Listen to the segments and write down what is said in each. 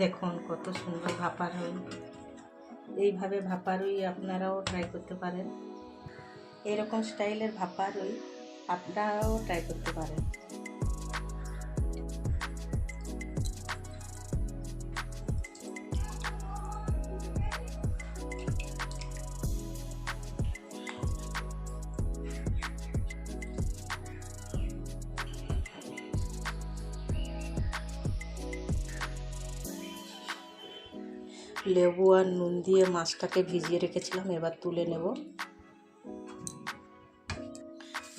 দেখুন কত সুন্দর ভাপা রুই। এইভাবে ভাপা রুই আপনারাও ট্রাই করতে পারেন। এরকম স্টাইলের ভাপা রুই আপনারাও ট্রাই করতে পারেন। লেবু আর নুন দিয়ে মাছটাকে ভিজিয়ে রেখেছিলাম, এবার তুলে নেব।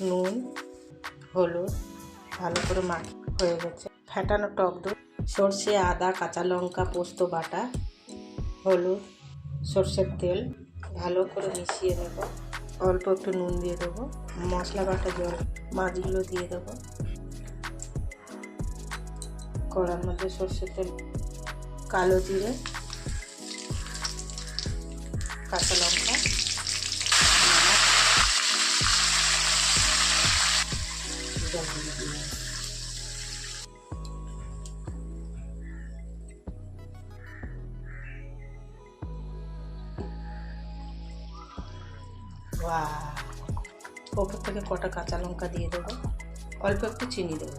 নুন, হলুদ ভালো করে হয়ে গেছে। ফেটানো টক দই, সর্ষে, আদা, কাঁচা লঙ্কা, পোস্ত বাটা, হলুদ, সর্ষের তেল ভালো করে মিশিয়ে নেব। অল্প একটু নুন দিয়ে দেবো, মশলা বাটা জল, মাছগুলো দিয়ে দেবো। কড়ার মধ্যে সর্ষের তেল, কালো জিরে, কাঁচা লঙ্কা, জল দিয়ে ওপর থেকে কটা কাঁচা লঙ্কা দিয়ে দেবো, অল্প একটু চিনি দেবো।